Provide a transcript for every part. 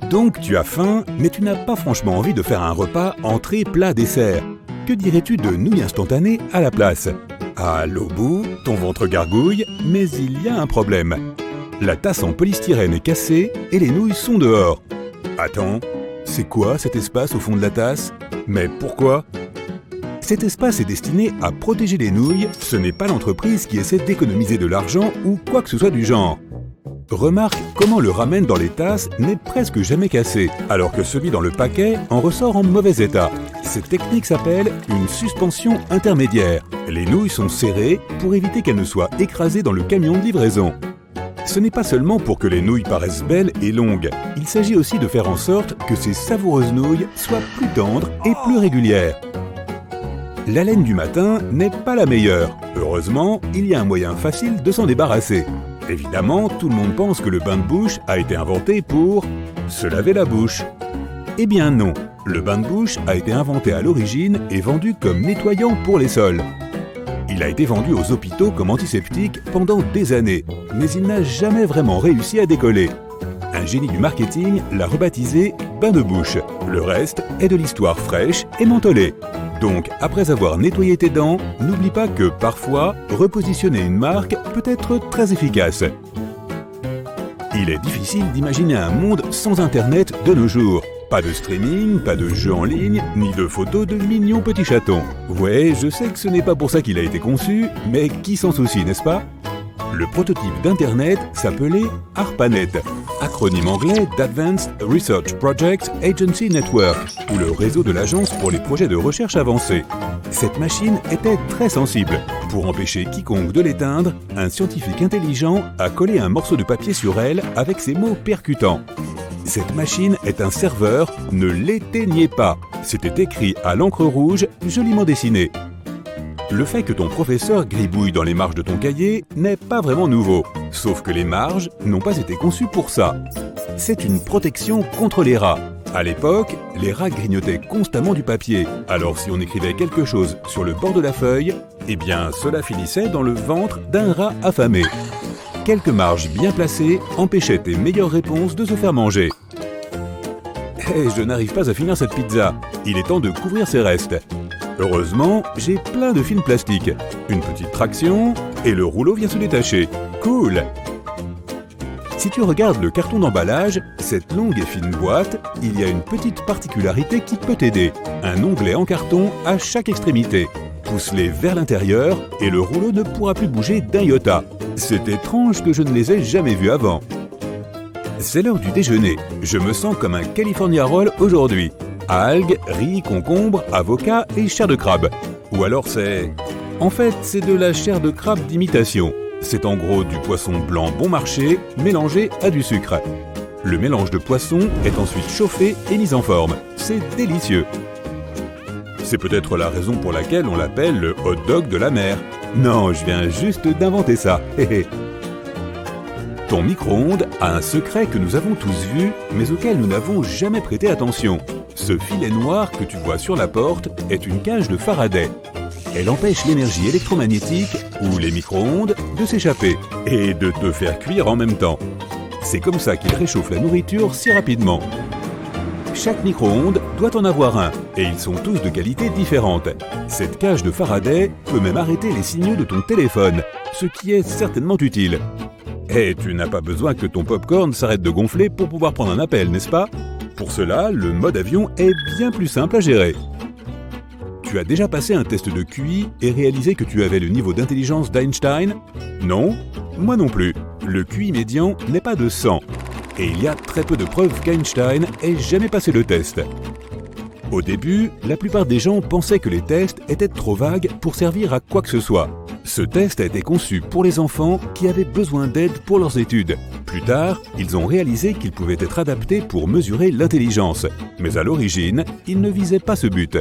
Donc tu as faim, mais tu n'as pas franchement envie de faire un repas entrée, plat, dessert. Que dirais-tu de nouilles instantanées à la place? À l'au bout, ton ventre gargouille, mais il y a un problème. La tasse en polystyrène est cassée et les nouilles sont dehors. Attends, c'est quoi cet espace au fond de la tasse? Mais pourquoi? Cet espace est destiné à protéger les nouilles, ce n'est pas l'entreprise qui essaie d'économiser de l'argent ou quoi que ce soit du genre. Remarque comment le ramen dans les tasses n'est presque jamais cassé, alors que celui dans le paquet en ressort en mauvais état. Cette technique s'appelle une suspension intermédiaire. Les nouilles sont serrées pour éviter qu'elles ne soient écrasées dans le camion de livraison. Ce n'est pas seulement pour que les nouilles paraissent belles et longues, il s'agit aussi de faire en sorte que ces savoureuses nouilles soient plus tendres et plus régulières. La laine du matin n'est pas la meilleure. Heureusement, il y a un moyen facile de s'en débarrasser. Évidemment, tout le monde pense que le bain de bouche a été inventé pour se laver la bouche. Eh bien non, le bain de bouche a été inventé à l'origine et vendu comme nettoyant pour les sols. Il a été vendu aux hôpitaux comme antiseptique pendant des années, mais il n'a jamais vraiment réussi à décoller. Un génie du marketing l'a rebaptisé bain de bouche. Le reste est de l'histoire fraîche et mentholée. Donc, après avoir nettoyé tes dents, n'oublie pas que parfois, repositionner une marque peut être très efficace. Il est difficile d'imaginer un monde sans Internet de nos jours. Pas de streaming, pas de jeux en ligne, ni de photos de mignons petits chatons. Ouais, je sais que ce n'est pas pour ça qu'il a été conçu, mais qui s'en soucie, n'est-ce pas? Le prototype d'Internet s'appelait ARPANET, acronyme anglais d'Advanced Research Projects Agency Network, ou le réseau de l'agence pour les projets de recherche avancés. Cette machine était très sensible. Pour empêcher quiconque de l'éteindre, un scientifique intelligent a collé un morceau de papier sur elle avec ces mots percutants. Cette machine est un serveur, ne l'éteignez pas. C'était écrit à l'encre rouge, joliment dessiné. Le fait que ton professeur gribouille dans les marges de ton cahier n'est pas vraiment nouveau, sauf que les marges n'ont pas été conçues pour ça. C'est une protection contre les rats. À l'époque, les rats grignotaient constamment du papier, alors si on écrivait quelque chose sur le bord de la feuille, eh bien cela finissait dans le ventre d'un rat affamé. Quelques marges bien placées empêchaient tes meilleures réponses de se faire manger. Hey, je n'arrive pas à finir cette pizza, il est temps de couvrir ses restes. Heureusement, j'ai plein de fils plastiques. Une petite traction et le rouleau vient se détacher. Cool! Si tu regardes le carton d'emballage, cette longue et fine boîte, il y a une petite particularité qui peut t'aider. Un onglet en carton à chaque extrémité. Pousse-les vers l'intérieur et le rouleau ne pourra plus bouger d'un iota. C'est étrange que je ne les ai jamais vus avant. C'est l'heure du déjeuner. Je me sens comme un California Roll aujourd'hui. Algues, riz, concombre, avocat et chair de crabe. Ou alors c'est... En fait, c'est de la chair de crabe d'imitation. C'est en gros du poisson blanc bon marché mélangé à du sucre. Le mélange de poissons est ensuite chauffé et mis en forme. C'est délicieux. C'est peut-être la raison pour laquelle on l'appelle le hot dog de la mer. Non, je viens juste d'inventer ça. Ton micro-ondes a un secret que nous avons tous vu, mais auquel nous n'avons jamais prêté attention. Ce filet noir que tu vois sur la porte est une cage de Faraday. Elle empêche l'énergie électromagnétique, ou les micro-ondes, de s'échapper et de te faire cuire en même temps. C'est comme ça qu'il réchauffe la nourriture si rapidement. Chaque micro-ondes doit en avoir un, et ils sont tous de qualité différente. Cette cage de Faraday peut même arrêter les signaux de ton téléphone, ce qui est certainement utile. Et tu n'as pas besoin que ton popcorn s'arrête de gonfler pour pouvoir prendre un appel, n'est-ce pas? Pour cela, le mode avion est bien plus simple à gérer. Tu as déjà passé un test de QI et réalisé que tu avais le niveau d'intelligence d'Einstein? Non? Moi non plus. Le QI médian n'est pas de 100. Et il y a très peu de preuves qu'Einstein ait jamais passé le test. Au début, la plupart des gens pensaient que les tests étaient trop vagues pour servir à quoi que ce soit. Ce test a été conçu pour les enfants qui avaient besoin d'aide pour leurs études. Plus tard, ils ont réalisé qu'il pouvait être adapté pour mesurer l'intelligence. Mais à l'origine, il ne visait pas ce but.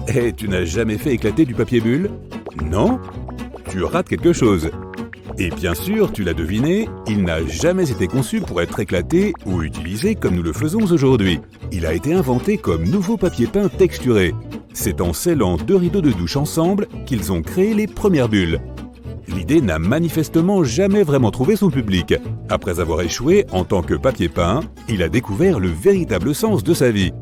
Et tu n'as jamais fait éclater du papier bulle? Non? Tu rates quelque chose. Et bien sûr, tu l'as deviné, il n'a jamais été conçu pour être éclaté ou utilisé comme nous le faisons aujourd'hui. Il a été inventé comme nouveau papier peint texturé. C'est en scellant deux rideaux de douche ensemble qu'ils ont créé les premières bulles. L'idée l'idée n'a manifestement jamais vraiment trouvé son public. Après avoir échoué en tant que papier peint, il a découvert le véritable sens de sa vie.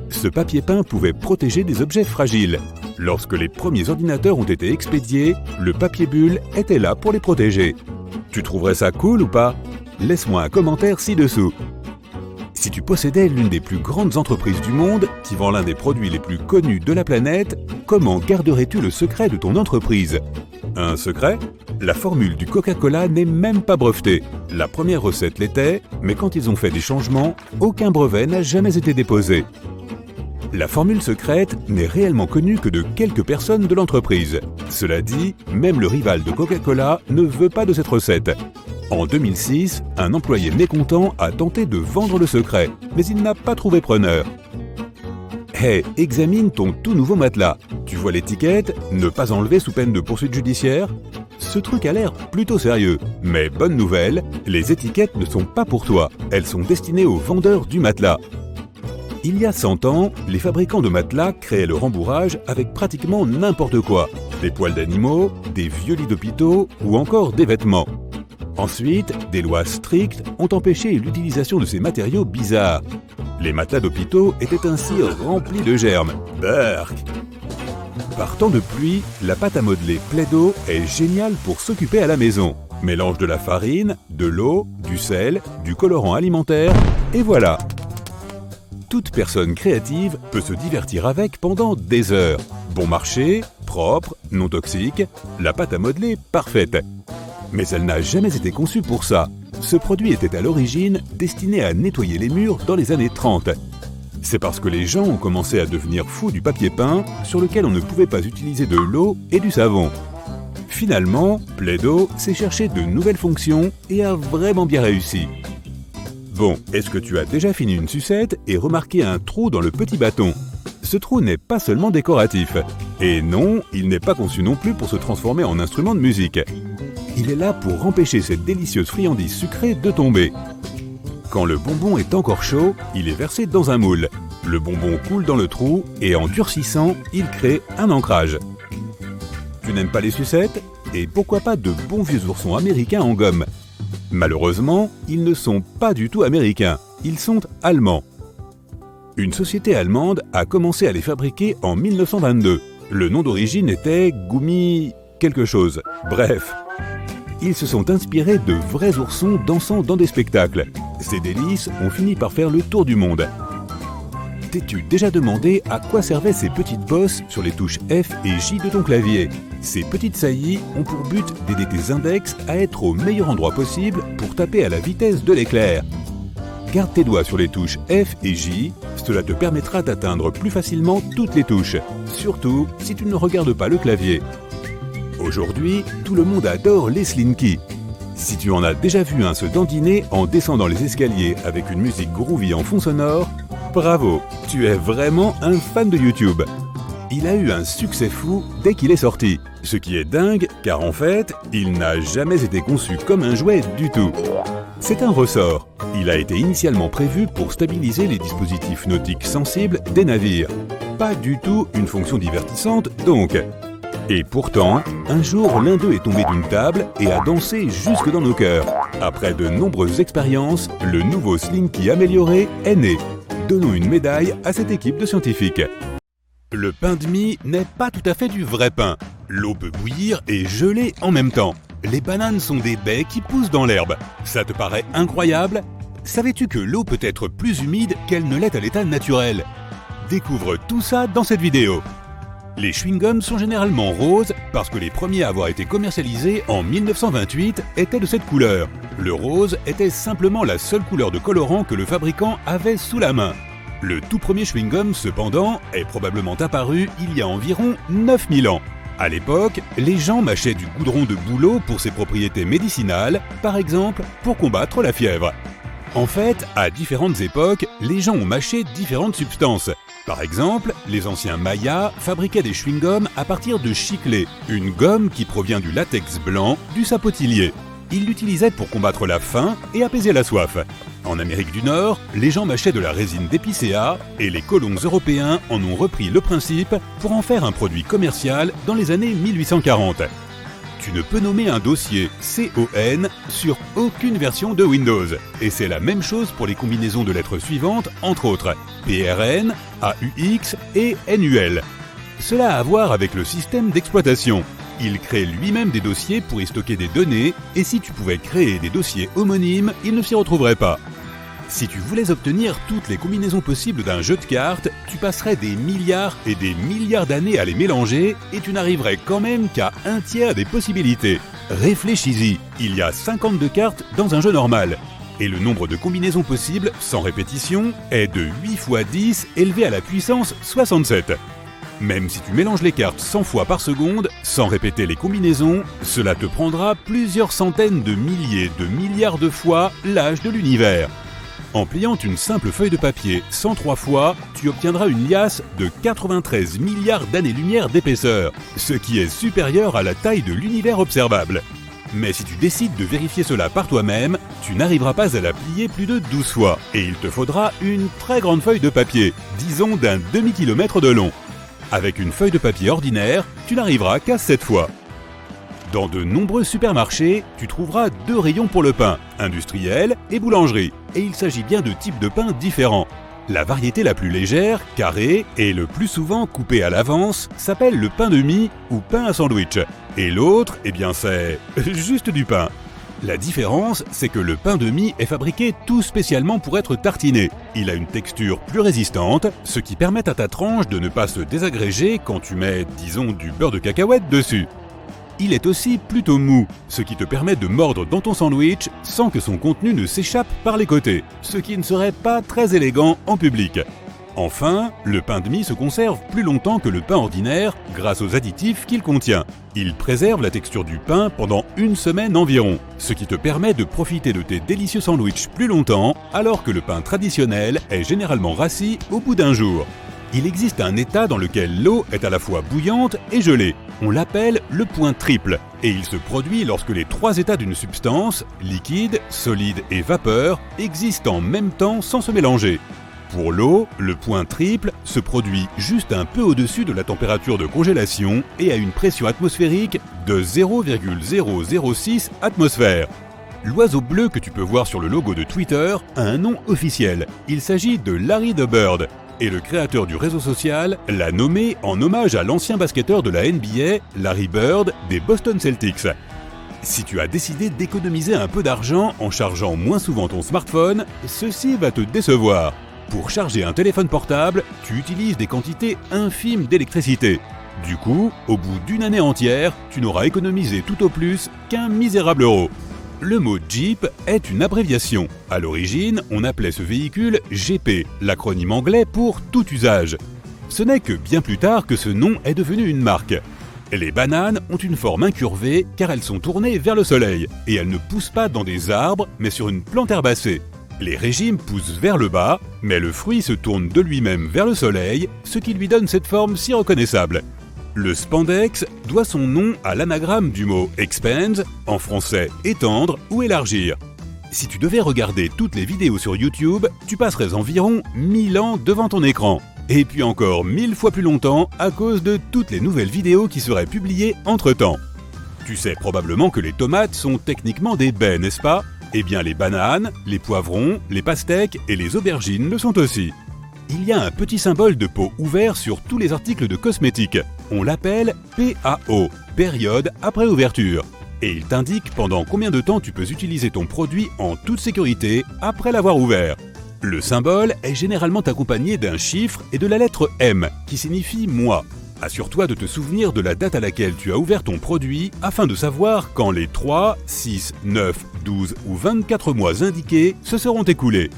Ce papier peint pouvait protéger des objets fragiles. Lorsque les premiers ordinateurs ont été expédiés, le papier bulle était là pour les protéger. Tu trouverais ça cool ou pas? Laisse-moi un commentaire ci-dessous. Si tu possédais l'une des plus grandes entreprises du monde, qui vend l'un des produits les plus connus de la planète, comment garderais-tu le secret de ton entreprise? Un secret? La formule du Coca-Cola n'est même pas brevetée. La première recette l'était, mais quand ils ont fait des changements, aucun brevet n'a jamais été déposé. La formule secrète n'est réellement connue que de quelques personnes de l'entreprise. Cela dit, même le rival de Coca-Cola ne veut pas de cette recette. En 2006, un employé mécontent a tenté de vendre le secret, mais il n'a pas trouvé preneur. Hey, examine ton tout nouveau matelas. Tu vois l'étiquette « Ne pas enlever sous peine de poursuite judiciaire » ? Ce truc a l'air plutôt sérieux. Mais bonne nouvelle, les étiquettes ne sont pas pour toi. Elles sont destinées aux vendeurs du matelas. Il y a 100 ans, les fabricants de matelas créaient le rembourrage avec pratiquement n'importe quoi. Des poils d'animaux, des vieux lits d'hôpitaux ou encore des vêtements. Ensuite, des lois strictes ont empêché l'utilisation de ces matériaux bizarres. Les matelas d'hôpitaux étaient ainsi remplis de germes. Burk! Par temps de pluie, la pâte à modeler Plaido est géniale pour s'occuper à la maison. Mélange de la farine, de l'eau, du sel, du colorant alimentaire, et voilà! Toute personne créative peut se divertir avec pendant des heures. Bon marché, propre, non toxique, la pâte à modeler parfaite. Mais elle n'a jamais été conçue pour ça. Ce produit était à l'origine destiné à nettoyer les murs dans les années 30. C'est parce que les gens ont commencé à devenir fous du papier peint sur lequel on ne pouvait pas utiliser de l'eau et du savon. Finalement, Plaido s'est cherché de nouvelles fonctions et a vraiment bien réussi. Bon, est-ce que tu as déjà fini une sucette et remarqué un trou dans le petit bâton? Ce trou n'est pas seulement décoratif. Et non, il n'est pas conçu non plus pour se transformer en instrument de musique. Il est là pour empêcher cette délicieuse friandise sucrée de tomber. Quand le bonbon est encore chaud, il est versé dans un moule. Le bonbon coule dans le trou et en durcissant, il crée un ancrage. Tu n'aimes pas les sucettes? Et pourquoi pas de bons vieux oursons américains en gomme? Malheureusement, ils ne sont pas du tout américains, ils sont allemands. Une société allemande a commencé à les fabriquer en 1922. Le nom d'origine était Gummi quelque chose. Bref, ils se sont inspirés de vrais oursons dansant dans des spectacles. Ces délices ont fini par faire le tour du monde. T'es-tu déjà demandé à quoi servaient ces petites bosses sur les touches F et J de ton clavier? Ces petites saillies ont pour but d'aider tes index à être au meilleur endroit possible pour taper à la vitesse de l'éclair. Garde tes doigts sur les touches F et J, cela te permettra d'atteindre plus facilement toutes les touches, surtout si tu ne regardes pas le clavier. Aujourd'hui, tout le monde adore les Slinky. Si tu en as déjà vu un se dandiner en descendant les escaliers avec une musique groovy en fond sonore, bravo, tu es vraiment un fan de YouTube. Il a eu un succès fou dès qu'il est sorti, ce qui est dingue car en fait, il n'a jamais été conçu comme un jouet du tout. C'est un ressort. Il a été initialement prévu pour stabiliser les dispositifs nautiques sensibles des navires. Pas du tout une fonction divertissante donc. Et pourtant, un jour, l'un d'eux est tombé d'une table et a dansé jusque dans nos cœurs. Après de nombreuses expériences, le nouveau Slinky amélioré est né. Donnons une médaille à cette équipe de scientifiques. Le pain de mie n'est pas tout à fait du vrai pain. L'eau peut bouillir et geler en même temps. Les bananes sont des baies qui poussent dans l'herbe. Ça te paraît incroyable? Savais-tu que l'eau peut être plus humide qu'elle ne l'est à l'état naturel? Découvre tout ça dans cette vidéo. Les chewing-gums sont généralement roses parce que les premiers à avoir été commercialisés en 1928 étaient de cette couleur. Le rose était simplement la seule couleur de colorant que le fabricant avait sous la main. Le tout premier chewing-gum, cependant, est probablement apparu il y a environ 9000 ans. À l'époque, les gens mâchaient du goudron de bouleau pour ses propriétés médicinales, par exemple pour combattre la fièvre. En fait, à différentes époques, les gens ont mâché différentes substances. Par exemple, les anciens Mayas fabriquaient des chewing-gums à partir de chiclée, une gomme qui provient du latex blanc du sapotillier. Ils l'utilisaient pour combattre la faim et apaiser la soif. En Amérique du Nord, les gens mâchaient de la résine d'épicéa et les colons européens en ont repris le principe pour en faire un produit commercial dans les années 1840. Tu ne peux nommer un dossier CON sur aucune version de Windows. Et c'est la même chose pour les combinaisons de lettres suivantes, entre autres PRN, AUX et NUL. Cela a à voir avec le système d'exploitation. Il crée lui-même des dossiers pour y stocker des données, et si tu pouvais créer des dossiers homonymes, il ne s'y retrouverait pas. Si tu voulais obtenir toutes les combinaisons possibles d'un jeu de cartes, tu passerais des milliards et des milliards d'années à les mélanger et tu n'arriverais quand même qu'à un tiers des possibilités. Réfléchis-y, il y a 52 cartes dans un jeu normal. Et le nombre de combinaisons possibles, sans répétition, est de 8 fois 10 élevé à la puissance 67. Même si tu mélanges les cartes 100 fois par seconde, sans répéter les combinaisons, cela te prendra plusieurs centaines de milliers de milliards de fois l'âge de l'univers. En pliant une simple feuille de papier 103 fois, tu obtiendras une liasse de 93 milliards d'années-lumière d'épaisseur, ce qui est supérieur à la taille de l'univers observable. Mais si tu décides de vérifier cela par toi-même, tu n'arriveras pas à la plier plus de 12 fois, et il te faudra une très grande feuille de papier, disons d'un demi-kilomètre de long. Avec une feuille de papier ordinaire, tu n'arriveras qu'à 7 fois. Dans de nombreux supermarchés, tu trouveras 2 rayons pour le pain, industriel et boulangerie, et il s'agit bien de types de pain différents. La variété la plus légère, carré et le plus souvent coupé à l'avance, s'appelle le pain de mie ou pain à sandwich. Et l'autre, c'est juste du pain. La différence, c'est que le pain de mie est fabriqué tout spécialement pour être tartiné. Il a une texture plus résistante, ce qui permet à ta tranche de ne pas se désagréger quand tu mets, disons, du beurre de cacahuète dessus. Il est aussi plutôt mou, ce qui te permet de mordre dans ton sandwich sans que son contenu ne s'échappe par les côtés, ce qui ne serait pas très élégant en public. Enfin, le pain de mie se conserve plus longtemps que le pain ordinaire grâce aux additifs qu'il contient. Il préserve la texture du pain pendant 1 semaine environ, ce qui te permet de profiter de tes délicieux sandwichs plus longtemps, alors que le pain traditionnel est généralement rassis au bout d'un jour. Il existe un état dans lequel l'eau est à la fois bouillante et gelée. On l'appelle le point triple, et il se produit lorsque les 3 états d'une substance, liquide, solide et vapeur, existent en même temps sans se mélanger. Pour l'eau, le point triple se produit juste un peu au-dessus de la température de congélation et à une pression atmosphérique de 0,006 atmosphères. L'oiseau bleu que tu peux voir sur le logo de Twitter a un nom officiel. Il s'agit de Larry the Bird. Et le créateur du réseau social l'a nommé en hommage à l'ancien basketteur de la NBA, Larry Bird, des Boston Celtics. Si tu as décidé d'économiser un peu d'argent en chargeant moins souvent ton smartphone, ceci va te décevoir. Pour charger un téléphone portable, tu utilises des quantités infimes d'électricité. Du coup, au bout d'1 année entière, tu n'auras économisé tout au plus qu'un misérable euro. Le mot Jeep est une abréviation. À l'origine, on appelait ce véhicule GP, l'acronyme anglais pour tout usage. Ce n'est que bien plus tard que ce nom est devenu une marque. Les bananes ont une forme incurvée car elles sont tournées vers le soleil et elles ne poussent pas dans des arbres mais sur une plante herbacée. Les régimes poussent vers le bas, mais le fruit se tourne de lui-même vers le soleil, ce qui lui donne cette forme si reconnaissable. Le spandex doit son nom à l'anagramme du mot « expand », en français « étendre » ou « élargir ». Si tu devais regarder toutes les vidéos sur YouTube, tu passerais environ 1000 ans devant ton écran. Et puis encore 1000 fois plus longtemps à cause de toutes les nouvelles vidéos qui seraient publiées entre-temps. Tu sais probablement que les tomates sont techniquement des baies, n'est-ce pas ? Eh bien les bananes, les poivrons, les pastèques et les aubergines le sont aussi. Il y a un petit symbole de pot ouvert sur tous les articles de cosmétiques. On l'appelle PAO, période après ouverture. Et il t'indique pendant combien de temps tu peux utiliser ton produit en toute sécurité après l'avoir ouvert. Le symbole est généralement accompagné d'un chiffre et de la lettre M, qui signifie mois. Assure-toi de te souvenir de la date à laquelle tu as ouvert ton produit afin de savoir quand les 3, 6, 9, 12 ou 24 mois indiqués se seront écoulés.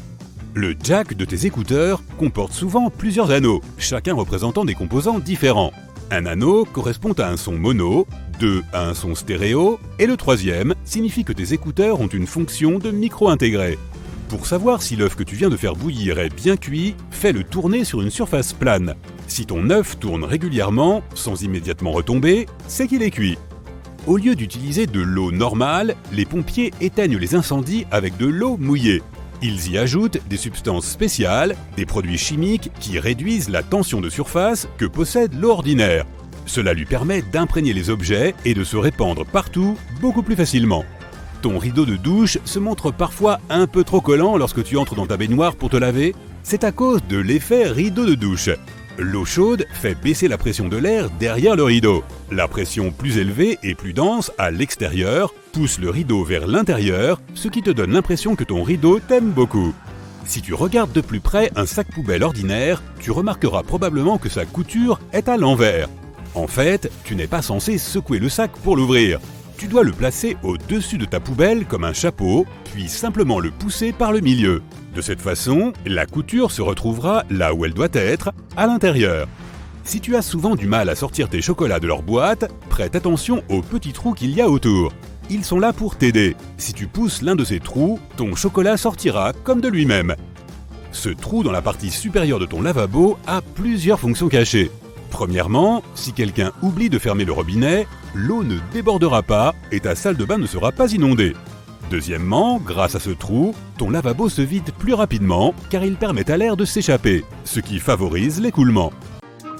Le jack de tes écouteurs comporte souvent plusieurs anneaux, chacun représentant des composants différents. Un anneau correspond à un son mono, 2 à un son stéréo, et le 3e signifie que tes écouteurs ont une fonction de micro intégré. Pour savoir si l'œuf que tu viens de faire bouillir est bien cuit, fais-le tourner sur une surface plane. Si ton œuf tourne régulièrement, sans immédiatement retomber, c'est qu'il est cuit. Au lieu d'utiliser de l'eau normale, les pompiers éteignent les incendies avec de l'eau mouillée. Ils y ajoutent des substances spéciales, des produits chimiques qui réduisent la tension de surface que possède l'eau ordinaire. Cela lui permet d'imprégner les objets et de se répandre partout beaucoup plus facilement. Ton rideau de douche se montre parfois un peu trop collant lorsque tu entres dans ta baignoire pour te laver. C'est à cause de l'effet rideau de douche. L'eau chaude fait baisser la pression de l'air derrière le rideau. La pression plus élevée et plus dense à l'extérieur pousse le rideau vers l'intérieur, ce qui te donne l'impression que ton rideau t'aime beaucoup. Si tu regardes de plus près un sac poubelle ordinaire, tu remarqueras probablement que sa couture est à l'envers. En fait, tu n'es pas censé secouer le sac pour l'ouvrir. Tu dois le placer au-dessus de ta poubelle comme un chapeau, puis simplement le pousser par le milieu. De cette façon, la couture se retrouvera là où elle doit être, à l'intérieur. Si tu as souvent du mal à sortir tes chocolats de leur boîte, prête attention aux petits trous qu'il y a autour. Ils sont là pour t'aider. Si tu pousses l'un de ces trous, ton chocolat sortira comme de lui-même. Ce trou dans la partie supérieure de ton lavabo a plusieurs fonctions cachées. Premièrement, si quelqu'un oublie de fermer le robinet, l'eau ne débordera pas et ta salle de bain ne sera pas inondée. Deuxièmement, grâce à ce trou, ton lavabo se vide plus rapidement car il permet à l'air de s'échapper, ce qui favorise l'écoulement.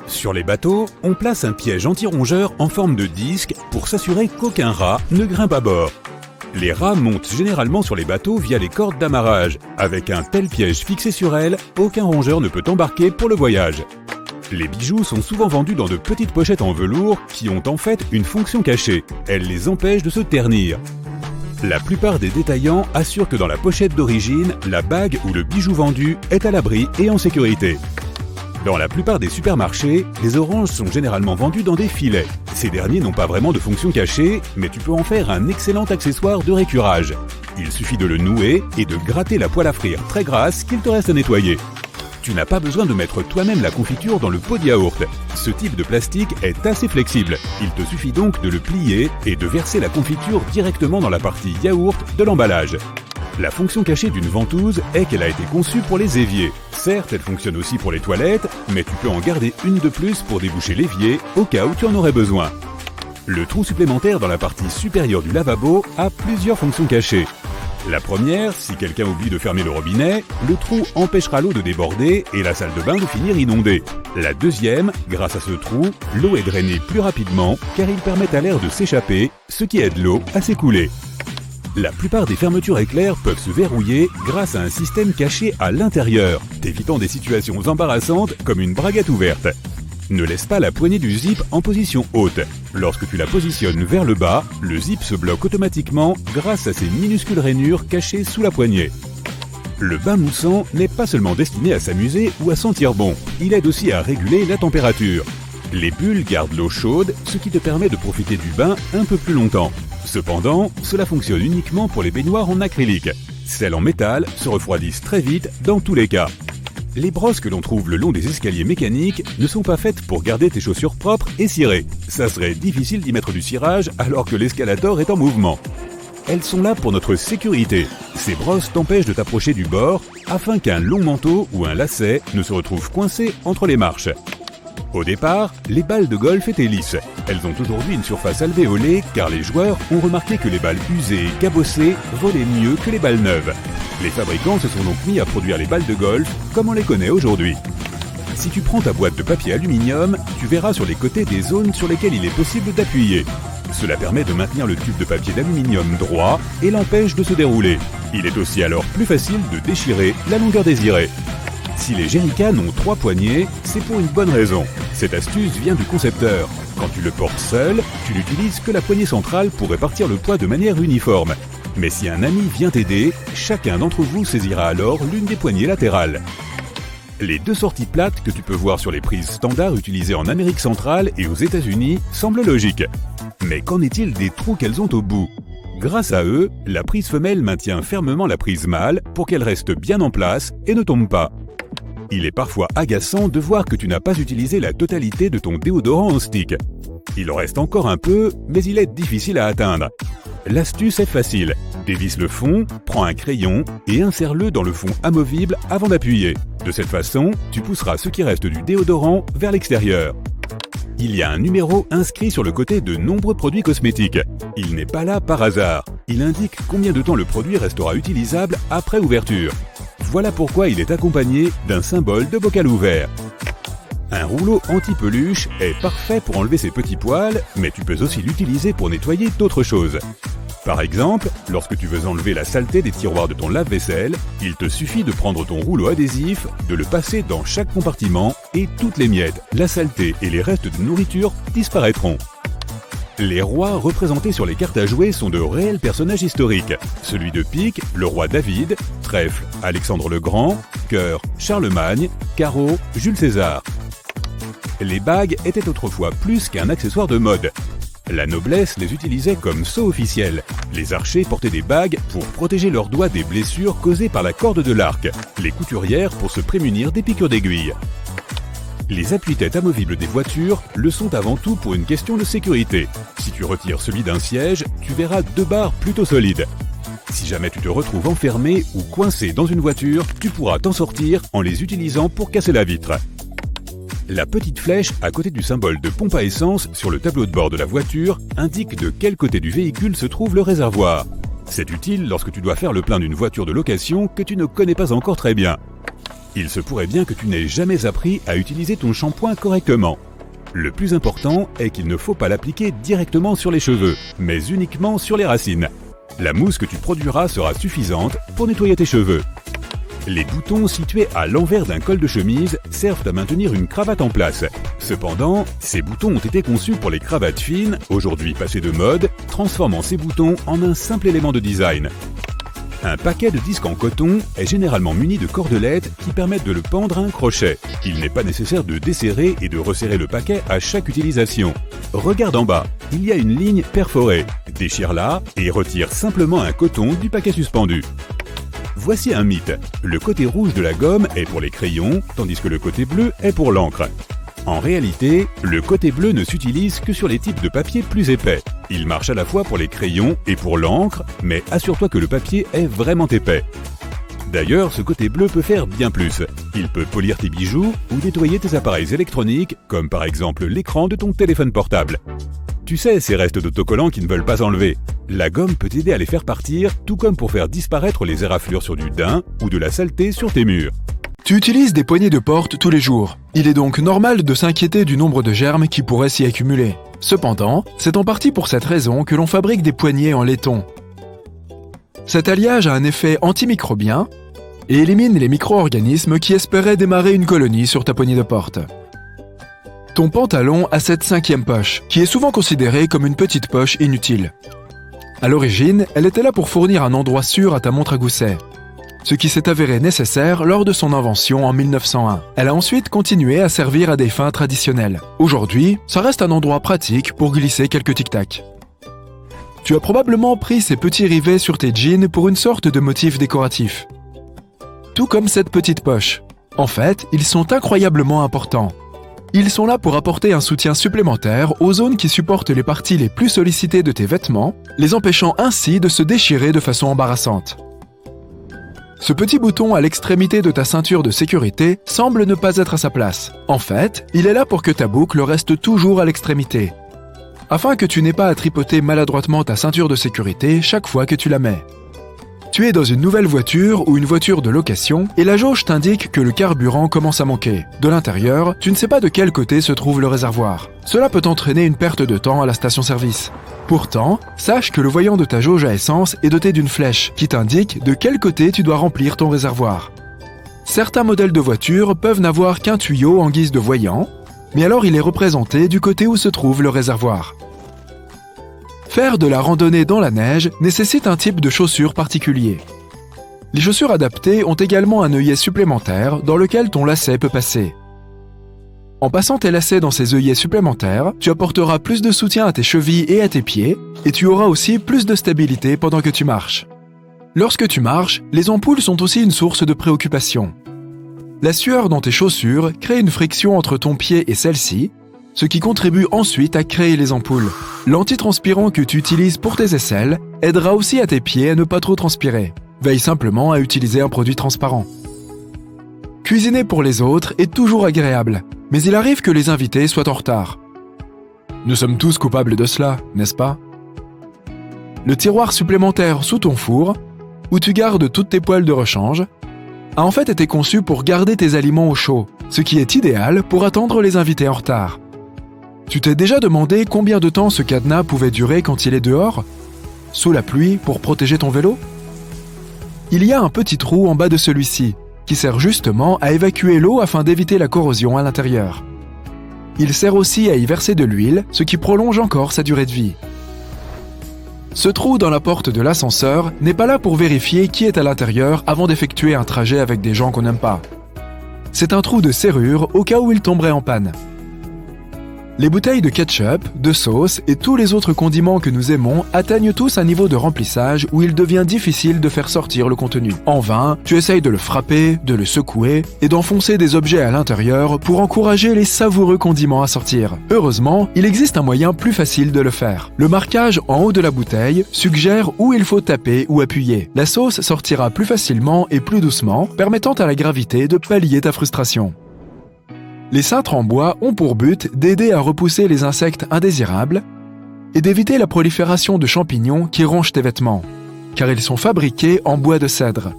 Sur les bateaux, on place un piège anti-rongeur en forme de disque pour s'assurer qu'aucun rat ne grimpe à bord. Les rats montent généralement sur les bateaux via les cordes d'amarrage. Avec un tel piège fixé sur elles, aucun rongeur ne peut embarquer pour le voyage. Les bijoux sont souvent vendus dans de petites pochettes en velours qui ont en fait une fonction cachée. Elles les empêchent de se ternir. La plupart des détaillants assurent que dans la pochette d'origine, la bague ou le bijou vendu est à l'abri et en sécurité. Dans la plupart des supermarchés, les oranges sont généralement vendues dans des filets. Ces derniers n'ont pas vraiment de fonction cachée, mais tu peux en faire un excellent accessoire de récurage. Il suffit de le nouer et de gratter la poêle à frire très grasse qu'il te reste à nettoyer. Tu n'as pas besoin de mettre toi-même la confiture dans le pot de yaourt. Ce type de plastique est assez flexible. Il te suffit donc de le plier et de verser la confiture directement dans la partie yaourt de l'emballage. La fonction cachée d'une ventouse est qu'elle a été conçue pour les éviers. Certes, elle fonctionne aussi pour les toilettes, mais tu peux en garder une de plus pour déboucher l'évier au cas où tu en aurais besoin. Le trou supplémentaire dans la partie supérieure du lavabo a plusieurs fonctions cachées. La première, si quelqu'un oublie de fermer le robinet, le trou empêchera l'eau de déborder et la salle de bain de finir inondée. La deuxième, grâce à ce trou, l'eau est drainée plus rapidement car il permet à l'air de s'échapper, ce qui aide l'eau à s'écouler. La plupart des fermetures éclairs peuvent se verrouiller grâce à un système caché à l'intérieur, t'évitant des situations embarrassantes comme une braguette ouverte. Ne laisse pas la poignée du zip en position haute. Lorsque tu la positionnes vers le bas, le zip se bloque automatiquement grâce à ces minuscules rainures cachées sous la poignée. Le bain moussant n'est pas seulement destiné à s'amuser ou à sentir bon, il aide aussi à réguler la température. Les bulles gardent l'eau chaude, ce qui te permet de profiter du bain un peu plus longtemps. Cependant, cela fonctionne uniquement pour les baignoires en acrylique. Celles en métal se refroidissent très vite dans tous les cas. Les brosses que l'on trouve le long des escaliers mécaniques ne sont pas faites pour garder tes chaussures propres et cirées. Ça serait difficile d'y mettre du cirage alors que l'escalator est en mouvement. Elles sont là pour notre sécurité. Ces brosses t'empêchent de t'approcher du bord afin qu'un long manteau ou un lacet ne se retrouve coincé entre les marches. Au départ, les balles de golf étaient lisses. Elles ont aujourd'hui une surface alvéolée car les joueurs ont remarqué que les balles usées et cabossées volaient mieux que les balles neuves. Les fabricants se sont donc mis à produire les balles de golf comme on les connaît aujourd'hui. Si tu prends ta boîte de papier aluminium, tu verras sur les côtés des zones sur lesquelles il est possible d'appuyer. Cela permet de maintenir le tube de papier d'aluminium droit et l'empêche de se dérouler. Il est aussi alors plus facile de déchirer la longueur désirée. Si les jerrycans ont 3 poignées, c'est pour une bonne raison. Cette astuce vient du concepteur. Quand tu le portes seul, tu n'utilises que la poignée centrale pour répartir le poids de manière uniforme. Mais si un ami vient t'aider, chacun d'entre vous saisira alors l'une des poignées latérales. Les 2 sorties plates que tu peux voir sur les prises standards utilisées en Amérique centrale et aux États-Unis semblent logiques. Mais qu'en est-il des trous qu'elles ont au bout ? Grâce à eux, la prise femelle maintient fermement la prise mâle pour qu'elle reste bien en place et ne tombe pas. Il est parfois agaçant de voir que tu n'as pas utilisé la totalité de ton déodorant en stick. Il en reste encore un peu, mais il est difficile à atteindre. L'astuce est facile. Dévisse le fond, prends un crayon et insère-le dans le fond amovible avant d'appuyer. De cette façon, tu pousseras ce qui reste du déodorant vers l'extérieur. Il y a un numéro inscrit sur le côté de nombreux produits cosmétiques. Il n'est pas là par hasard. Il indique combien de temps le produit restera utilisable après ouverture. Voilà pourquoi il est accompagné d'un symbole de bocal ouvert. Un rouleau anti-peluche est parfait pour enlever ces petits poils, mais tu peux aussi l'utiliser pour nettoyer d'autres choses. Par exemple, lorsque tu veux enlever la saleté des tiroirs de ton lave-vaisselle, il te suffit de prendre ton rouleau adhésif, de le passer dans chaque compartiment et toutes les miettes, la saleté et les restes de nourriture disparaîtront. Les rois représentés sur les cartes à jouer sont de réels personnages historiques. Celui de pique, le roi David, trèfle, Alexandre le Grand, cœur, Charlemagne, carreau, Jules César. Les bagues étaient autrefois plus qu'un accessoire de mode. La noblesse les utilisait comme sceau officiel. Les archers portaient des bagues pour protéger leurs doigts des blessures causées par la corde de l'arc. Les couturières pour se prémunir des piqûres d'aiguille. Les appuis-têtes amovibles des voitures le sont avant tout pour une question de sécurité. Si tu retires celui d'un siège, tu verras 2 barres plutôt solides. Si jamais tu te retrouves enfermé ou coincé dans une voiture, tu pourras t'en sortir en les utilisant pour casser la vitre. La petite flèche à côté du symbole de pompe à essence sur le tableau de bord de la voiture indique de quel côté du véhicule se trouve le réservoir. C'est utile lorsque tu dois faire le plein d'une voiture de location que tu ne connais pas encore très bien. Il se pourrait bien que tu n'aies jamais appris à utiliser ton shampoing correctement. Le plus important est qu'il ne faut pas l'appliquer directement sur les cheveux, mais uniquement sur les racines. La mousse que tu produiras sera suffisante pour nettoyer tes cheveux. Les boutons situés à l'envers d'un col de chemise servent à maintenir une cravate en place. Cependant, ces boutons ont été conçus pour les cravates fines, aujourd'hui passées de mode, transformant ces boutons en un simple élément de design. Un paquet de disques en coton est généralement muni de cordelettes qui permettent de le pendre à un crochet. Il n'est pas nécessaire de desserrer et de resserrer le paquet à chaque utilisation. Regarde en bas, il y a une ligne perforée. Déchire-la et retire simplement un coton du paquet suspendu. Voici un mythe. Le côté rouge de la gomme est pour les crayons, tandis que le côté bleu est pour l'encre. En réalité, le côté bleu ne s'utilise que sur les types de papier plus épais. Il marche à la fois pour les crayons et pour l'encre, mais assure-toi que le papier est vraiment épais. D'ailleurs, ce côté bleu peut faire bien plus. Il peut polir tes bijoux ou nettoyer tes appareils électroniques, comme par exemple l'écran de ton téléphone portable. Tu sais, ces restes d'autocollants qui ne veulent pas enlever. La gomme peut t'aider à les faire partir, tout comme pour faire disparaître les éraflures sur du daim ou de la saleté sur tes murs. Tu utilises des poignées de porte tous les jours. Il est donc normal de s'inquiéter du nombre de germes qui pourraient s'y accumuler. Cependant, c'est en partie pour cette raison que l'on fabrique des poignées en laiton. Cet alliage a un effet antimicrobien et élimine les micro-organismes qui espéraient démarrer une colonie sur ta poignée de porte. Ton pantalon a cette 5e poche, qui est souvent considérée comme une petite poche inutile. À l'origine, elle était là pour fournir un endroit sûr à ta montre à gousset, ce qui s'est avéré nécessaire lors de son invention en 1901. Elle a ensuite continué à servir à des fins traditionnelles. Aujourd'hui, ça reste un endroit pratique pour glisser quelques tic-tac. Tu as probablement pris ces petits rivets sur tes jeans pour une sorte de motif décoratif. Tout comme cette petite poche. En fait, ils sont incroyablement importants. Ils sont là pour apporter un soutien supplémentaire aux zones qui supportent les parties les plus sollicitées de tes vêtements, les empêchant ainsi de se déchirer de façon embarrassante. Ce petit bouton à l'extrémité de ta ceinture de sécurité semble ne pas être à sa place. En fait, il est là pour que ta boucle reste toujours à l'extrémité, afin que tu n'aies pas à tripoter maladroitement ta ceinture de sécurité chaque fois que tu la mets. Tu es dans une nouvelle voiture ou une voiture de location et la jauge t'indique que le carburant commence à manquer. De l'intérieur, tu ne sais pas de quel côté se trouve le réservoir. Cela peut entraîner une perte de temps à la station-service. Pourtant, sache que le voyant de ta jauge à essence est doté d'une flèche qui t'indique de quel côté tu dois remplir ton réservoir. Certains modèles de voitures peuvent n'avoir qu'un tuyau en guise de voyant, mais alors il est représenté du côté où se trouve le réservoir. Faire de la randonnée dans la neige nécessite un type de chaussures particulier. Les chaussures adaptées ont également un œillet supplémentaire dans lequel ton lacet peut passer. En passant tes lacets dans ces œillets supplémentaires, tu apporteras plus de soutien à tes chevilles et à tes pieds, et tu auras aussi plus de stabilité pendant que tu marches. Lorsque tu marches, les ampoules sont aussi une source de préoccupation. La sueur dans tes chaussures crée une friction entre ton pied et celle-ci, ce qui contribue ensuite à créer les ampoules. L'antitranspirant que tu utilises pour tes aisselles aidera aussi à tes pieds à ne pas trop transpirer. Veille simplement à utiliser un produit transparent. Cuisiner pour les autres est toujours agréable, mais il arrive que les invités soient en retard. Nous sommes tous coupables de cela, n'est-ce pas? Le tiroir supplémentaire sous ton four, où tu gardes toutes tes poêles de rechange, a en fait été conçu pour garder tes aliments au chaud, ce qui est idéal pour attendre les invités en retard. Tu t'es déjà demandé combien de temps ce cadenas pouvait durer quand il est dehors, sous la pluie, pour protéger ton vélo? Il y a un petit trou en bas de celui-ci, qui sert justement à évacuer l'eau afin d'éviter la corrosion à l'intérieur. Il sert aussi à y verser de l'huile, ce qui prolonge encore sa durée de vie. Ce trou dans la porte de l'ascenseur n'est pas là pour vérifier qui est à l'intérieur avant d'effectuer un trajet avec des gens qu'on n'aime pas. C'est un trou de serrure au cas où il tomberait en panne. Les bouteilles de ketchup, de sauce et tous les autres condiments que nous aimons atteignent tous un niveau de remplissage où il devient difficile de faire sortir le contenu. En vain, tu essayes de le frapper, de le secouer et d'enfoncer des objets à l'intérieur pour encourager les savoureux condiments à sortir. Heureusement, il existe un moyen plus facile de le faire. Le marquage en haut de la bouteille suggère où il faut taper ou appuyer. La sauce sortira plus facilement et plus doucement, permettant à la gravité de pallier ta frustration. Les cintres en bois ont pour but d'aider à repousser les insectes indésirables et d'éviter la prolifération de champignons qui rongent tes vêtements, car ils sont fabriqués en bois de cèdre.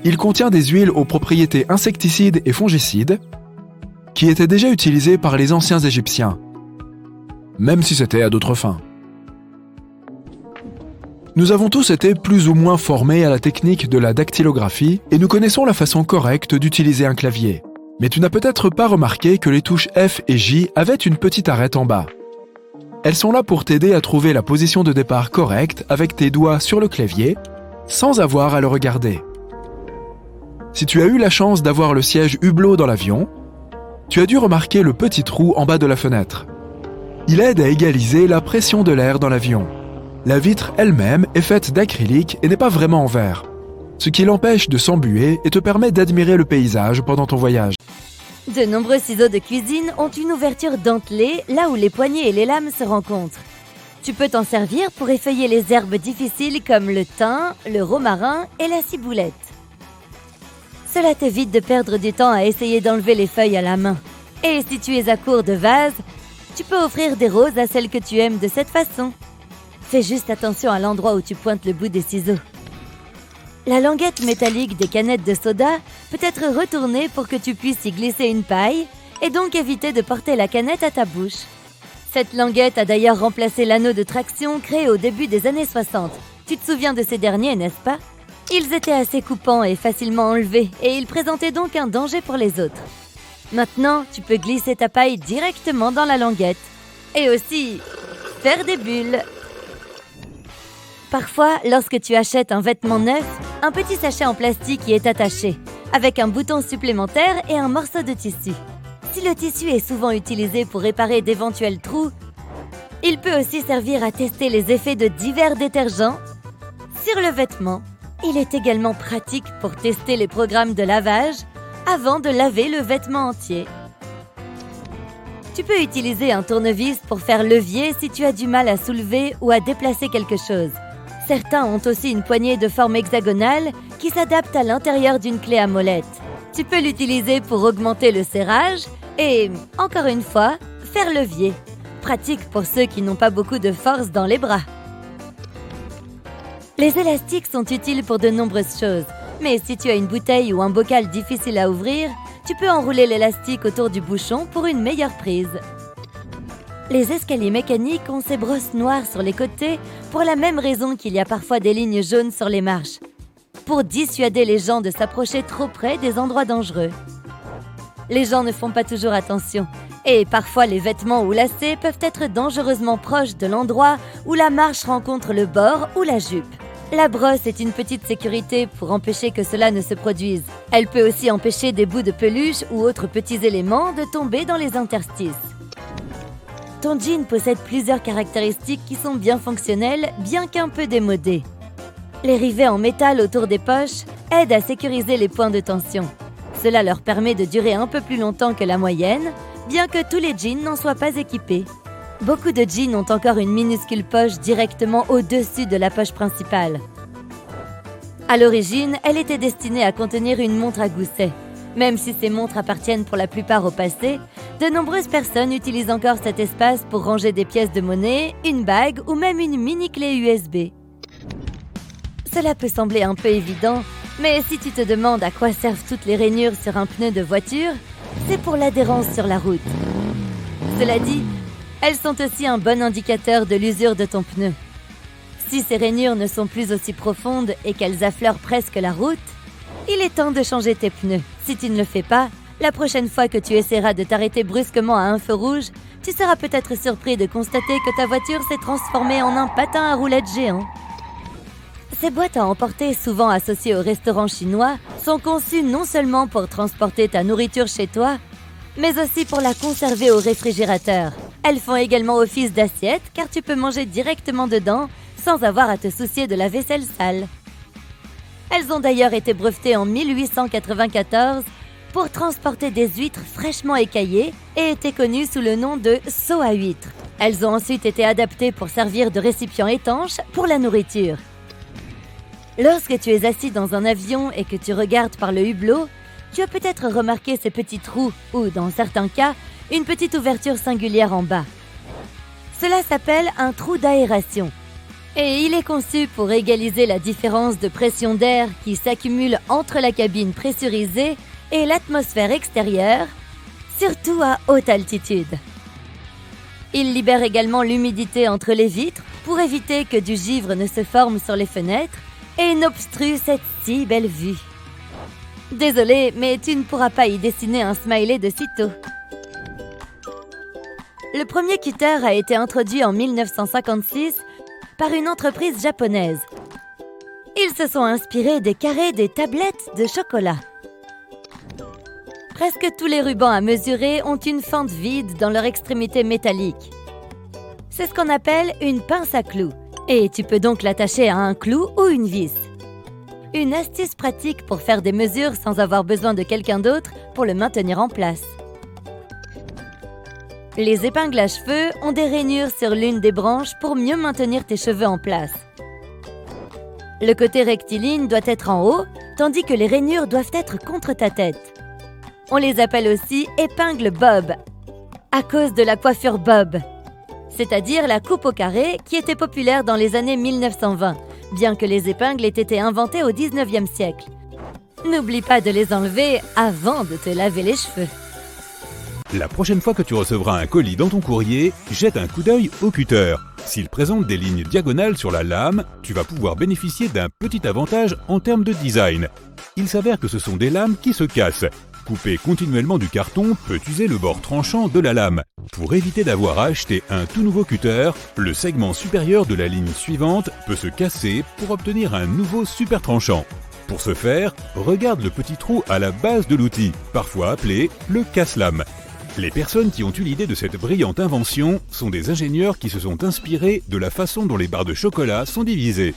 Il contient des huiles aux propriétés insecticides et fongicides qui étaient déjà utilisées par les anciens Égyptiens, même si c'était à d'autres fins. Nous avons tous été plus ou moins formés à la technique de la dactylographie et nous connaissons la façon correcte d'utiliser un clavier. Mais tu n'as peut-être pas remarqué que les touches F et J avaient une petite arête en bas. Elles sont là pour t'aider à trouver la position de départ correcte avec tes doigts sur le clavier, sans avoir à le regarder. Si tu as eu la chance d'avoir le siège hublot dans l'avion, tu as dû remarquer le petit trou en bas de la fenêtre. Il aide à égaliser la pression de l'air dans l'avion. La vitre elle-même est faite d'acrylique et n'est pas vraiment en verre, ce qui l'empêche de s'embuer et te permet d'admirer le paysage pendant ton voyage. De nombreux ciseaux de cuisine ont une ouverture dentelée là où les poignées et les lames se rencontrent. Tu peux t'en servir pour effeuiller les herbes difficiles comme le thym, le romarin et la ciboulette. Cela t'évite de perdre du temps à essayer d'enlever les feuilles à la main. Et si tu es à court de vases, tu peux offrir des roses à celles que tu aimes de cette façon. Fais juste attention à l'endroit où tu pointes le bout des ciseaux. La languette métallique des canettes de soda peut être retournée pour que tu puisses y glisser une paille et donc éviter de porter la canette à ta bouche. Cette languette a d'ailleurs remplacé l'anneau de traction créé au début des années 60. Tu te souviens de ces derniers, n'est-ce pas? Ils étaient assez coupants et facilement enlevés et ils présentaient donc un danger pour les autres. Maintenant, tu peux glisser ta paille directement dans la languette et aussi faire des bulles. Parfois, lorsque tu achètes un vêtement neuf, un petit sachet en plastique y est attaché, avec un bouton supplémentaire et un morceau de tissu. Si le tissu est souvent utilisé pour réparer d'éventuels trous, il peut aussi servir à tester les effets de divers détergents sur le vêtement. Il est également pratique pour tester les programmes de lavage avant de laver le vêtement entier. Tu peux utiliser un tournevis pour faire levier si tu as du mal à soulever ou à déplacer quelque chose. Certains ont aussi une poignée de forme hexagonale qui s'adapte à l'intérieur d'une clé à molette. Tu peux l'utiliser pour augmenter le serrage et, encore une fois, faire levier. Pratique pour ceux qui n'ont pas beaucoup de force dans les bras. Les élastiques sont utiles pour de nombreuses choses, mais si tu as une bouteille ou un bocal difficile à ouvrir, tu peux enrouler l'élastique autour du bouchon pour une meilleure prise. Les escaliers mécaniques ont ces brosses noires sur les côtés pour la même raison qu'il y a parfois des lignes jaunes sur les marches, pour dissuader les gens de s'approcher trop près des endroits dangereux. Les gens ne font pas toujours attention, et parfois les vêtements ou lacets peuvent être dangereusement proches de l'endroit où la marche rencontre le bord ou la jupe. La brosse est une petite sécurité pour empêcher que cela ne se produise. Elle peut aussi empêcher des bouts de peluche ou autres petits éléments de tomber dans les interstices. Ton jean possède plusieurs caractéristiques qui sont bien fonctionnelles, bien qu'un peu démodées. Les rivets en métal autour des poches aident à sécuriser les points de tension. Cela leur permet de durer un peu plus longtemps que la moyenne, bien que tous les jeans n'en soient pas équipés. Beaucoup de jeans ont encore une minuscule poche directement au-dessus de la poche principale. À l'origine, elle était destinée à contenir une montre à gousset. Même si ces montres appartiennent pour la plupart au passé, de nombreuses personnes utilisent encore cet espace pour ranger des pièces de monnaie, une bague ou même une mini-clé USB. Cela peut sembler un peu évident, Mais si tu te demandes à quoi servent toutes les rainures sur un pneu de voiture, c'est pour l'adhérence sur la route. Cela dit, elles sont aussi un bon indicateur de l'usure de ton pneu. Si ces rainures ne sont plus aussi profondes et qu'elles affleurent presque la route, il est temps de changer tes pneus. Si tu ne le fais pas, la prochaine fois que tu essaieras de t'arrêter brusquement à un feu rouge, tu seras peut-être surpris de constater que ta voiture s'est transformée en un patin à roulettes géant. Ces boîtes à emporter, souvent associées au restaurant chinois, sont conçues non seulement pour transporter ta nourriture chez toi, mais aussi pour la conserver au réfrigérateur. Elles font également office d'assiette car tu peux manger directement dedans sans avoir à te soucier de la vaisselle sale. Elles ont d'ailleurs été brevetées en 1894 pour transporter des huîtres fraîchement écaillées et étaient connues sous le nom de seaux à huîtres. Elles ont ensuite été adaptées pour servir de récipient étanche pour la nourriture. Lorsque tu es assis dans un avion et que tu regardes par le hublot, tu as peut-être remarqué ces petits trous ou, dans certains cas, une petite ouverture singulière en bas. Cela s'appelle un trou d'aération. Et il est conçu pour égaliser la différence de pression d'air qui s'accumule entre la cabine pressurisée et l'atmosphère extérieure, surtout à haute altitude. Il libère également l'humidité entre les vitres pour éviter que du givre ne se forme sur les fenêtres et n'obstrue cette si belle vue. Désolé, mais tu ne pourras pas y dessiner un smiley de sitôt. Le premier cutter a été introduit en 1956 par une entreprise japonaise. Ils se sont inspirés des carrés des tablettes de chocolat. Presque tous les rubans à mesurer ont une fente vide dans leur extrémité métallique. C'est ce qu'on appelle une pince à clous, et tu peux donc l'attacher à un clou ou une vis. Une astuce pratique pour faire des mesures sans avoir besoin de quelqu'un d'autre pour le maintenir en place. Les épingles à cheveux ont des rainures sur l'une des branches pour mieux maintenir tes cheveux en place. Le côté rectiligne doit être en haut, tandis que les rainures doivent être contre ta tête. On les appelle aussi épingles bob, à cause de la coiffure bob, c'est-à-dire la coupe au carré qui était populaire dans les années 1920, bien que les épingles aient été inventées au 19e siècle. N'oublie pas de les enlever avant de te laver les cheveux. La prochaine fois que tu recevras un colis dans ton courrier, jette un coup d'œil au cutter. S'il présente des lignes diagonales sur la lame, tu vas pouvoir bénéficier d'un petit avantage en termes de design. Il s'avère que ce sont des lames qui se cassent. Couper continuellement du carton peut user le bord tranchant de la lame. Pour éviter d'avoir à acheter un tout nouveau cutter, le segment supérieur de la ligne suivante peut se casser pour obtenir un nouveau super tranchant. Pour ce faire, regarde le petit trou à la base de l'outil, parfois appelé le casse-lame. Les personnes qui ont eu l'idée de cette brillante invention sont des ingénieurs qui se sont inspirés de la façon dont les barres de chocolat sont divisées.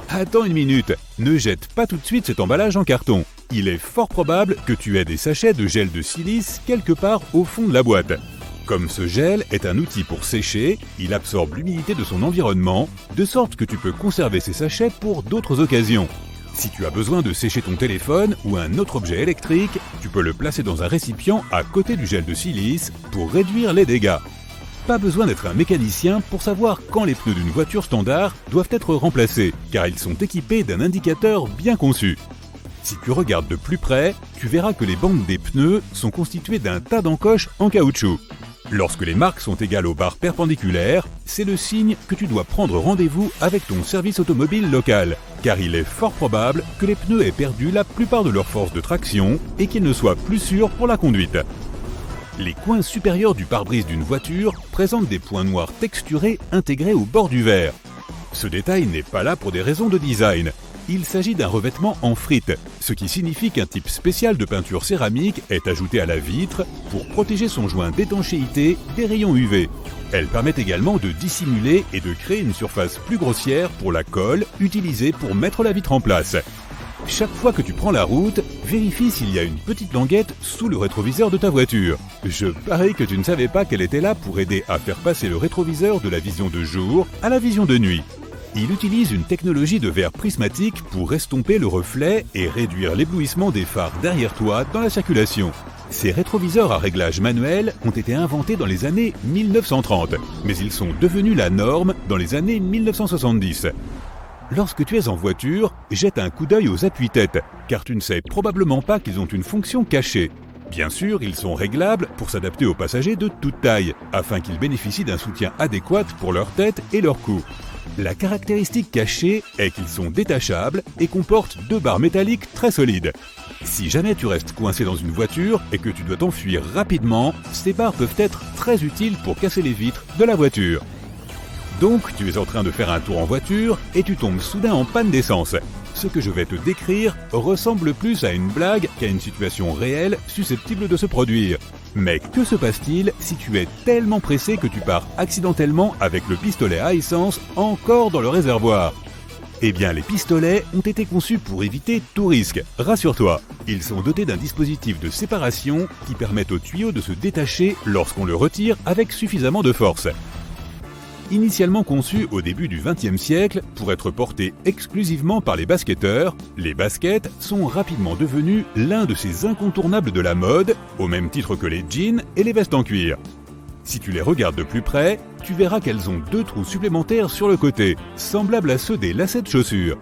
Attends une minute, ne jette pas tout de suite cet emballage en carton. Il est fort probable que tu aies des sachets de gel de silice quelque part au fond de la boîte. Comme ce gel est un outil pour sécher, il absorbe l'humidité de son environnement, de sorte que tu peux conserver ces sachets pour d'autres occasions. Si tu as besoin de sécher ton téléphone ou un autre objet électrique, tu peux le placer dans un récipient à côté du gel de silice pour réduire les dégâts. Pas besoin d'être un mécanicien pour savoir quand les pneus d'une voiture standard doivent être remplacés, car ils sont équipés d'un indicateur bien conçu. Si tu regardes de plus près, tu verras que les bandes des pneus sont constituées d'un tas d'encoches en caoutchouc. Lorsque les marques sont égales aux barres perpendiculaires, c'est le signe que tu dois prendre rendez-vous avec ton service automobile local, car il est fort probable que les pneus aient perdu la plupart de leur force de traction et qu'ils ne soient plus sûrs pour la conduite. Les coins supérieurs du pare-brise d'une voiture présentent des points noirs texturés intégrés au bord du verre. Ce détail n'est pas là pour des raisons de design. Il s'agit d'un revêtement en frite, ce qui signifie qu'un type spécial de peinture céramique est ajouté à la vitre pour protéger son joint d'étanchéité des rayons UV. Elle permet également de dissimuler et de créer une surface plus grossière pour la colle utilisée pour mettre la vitre en place. Chaque fois que tu prends la route, vérifie s'il y a une petite languette sous le rétroviseur de ta voiture. Je parie que tu ne savais pas qu'elle était là pour aider à faire passer le rétroviseur de la vision de jour à la vision de nuit. Il utilise une technologie de verre prismatique pour estomper le reflet et réduire l'éblouissement des phares derrière toi dans la circulation. Ces rétroviseurs à réglage manuel ont été inventés dans les années 1930, mais ils sont devenus la norme dans les années 1970. Lorsque tu es en voiture, jette un coup d'œil aux appuis-têtes, car tu ne sais probablement pas qu'ils ont une fonction cachée. Bien sûr, ils sont réglables pour s'adapter aux passagers de toute taille, afin qu'ils bénéficient d'un soutien adéquat pour leur tête et leur cou. La caractéristique cachée est qu'ils sont détachables et comportent 2 barres métalliques très solides. Si jamais tu restes coincé dans une voiture et que tu dois t'enfuir rapidement, ces barres peuvent être très utiles pour casser les vitres de la voiture. Donc, tu es en train de faire un tour en voiture et tu tombes soudain en panne d'essence. Ce que je vais te décrire ressemble plus à une blague qu'à une situation réelle susceptible de se produire. Mais que se passe-t-il si tu es tellement pressé que tu pars accidentellement avec le pistolet à essence encore dans le réservoir ? Eh bien, les pistolets ont été conçus pour éviter tout risque, rassure-toi. Ils sont dotés d'un dispositif de séparation qui permet au tuyau de se détacher lorsqu'on le retire avec suffisamment de force. Initialement conçus au début du XXe siècle pour être portés exclusivement par les basketteurs, les baskets sont rapidement devenus l'un de ces incontournables de la mode, au même titre que les jeans et les vestes en cuir. Si tu les regardes de plus près, tu verras qu'elles ont 2 trous supplémentaires sur le côté, semblables à ceux des lacets de chaussures.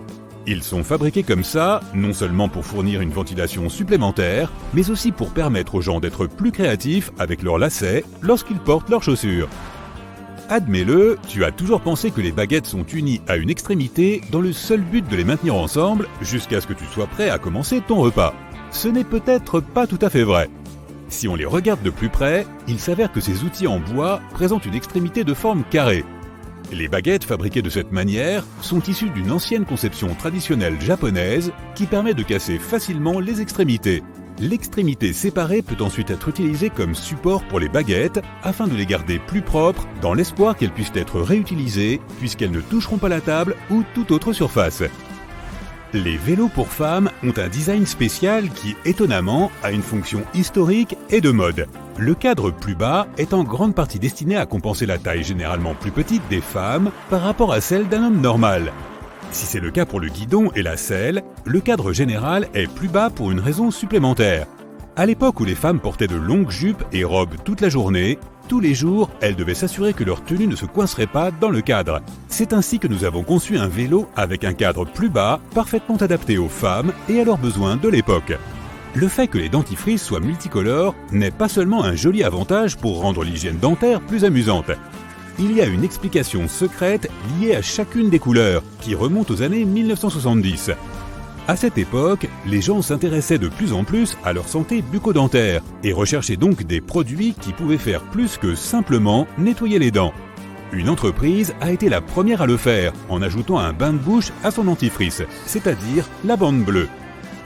Ils sont fabriqués comme ça, non seulement pour fournir une ventilation supplémentaire, mais aussi pour permettre aux gens d'être plus créatifs avec leurs lacets lorsqu'ils portent leurs chaussures. Admets-le, tu as toujours pensé que les baguettes sont unies à une extrémité dans le seul but de les maintenir ensemble jusqu'à ce que tu sois prêt à commencer ton repas. Ce n'est peut-être pas tout à fait vrai. Si on les regarde de plus près, il s'avère que ces outils en bois présentent une extrémité de forme carrée. Les baguettes fabriquées de cette manière sont issues d'une ancienne conception traditionnelle japonaise qui permet de casser facilement les extrémités. L'extrémité séparée peut ensuite être utilisée comme support pour les baguettes afin de les garder plus propres dans l'espoir qu'elles puissent être réutilisées puisqu'elles ne toucheront pas la table ou toute autre surface. Les vélos pour femmes ont un design spécial qui, étonnamment, a une fonction historique et de mode. Le cadre plus bas est en grande partie destiné à compenser la taille généralement plus petite des femmes par rapport à celle d'un homme normal. Si c'est le cas pour le guidon et la selle, le cadre général est plus bas pour une raison supplémentaire. À l'époque où les femmes portaient de longues jupes et robes toute la journée, tous les jours, elles devaient s'assurer que leur tenue ne se coincerait pas dans le cadre. C'est ainsi que nous avons conçu un vélo avec un cadre plus bas, parfaitement adapté aux femmes et à leurs besoins de l'époque. Le fait que les dentifrices soient multicolores n'est pas seulement un joli avantage pour rendre l'hygiène dentaire plus amusante. Il y a une explication secrète liée à chacune des couleurs, qui remonte aux années 1970. À cette époque, les gens s'intéressaient de plus en plus à leur santé bucco-dentaire et recherchaient donc des produits qui pouvaient faire plus que simplement nettoyer les dents. Une entreprise a été la première à le faire en ajoutant un bain de bouche à son dentifrice, c'est-à-dire la bande bleue.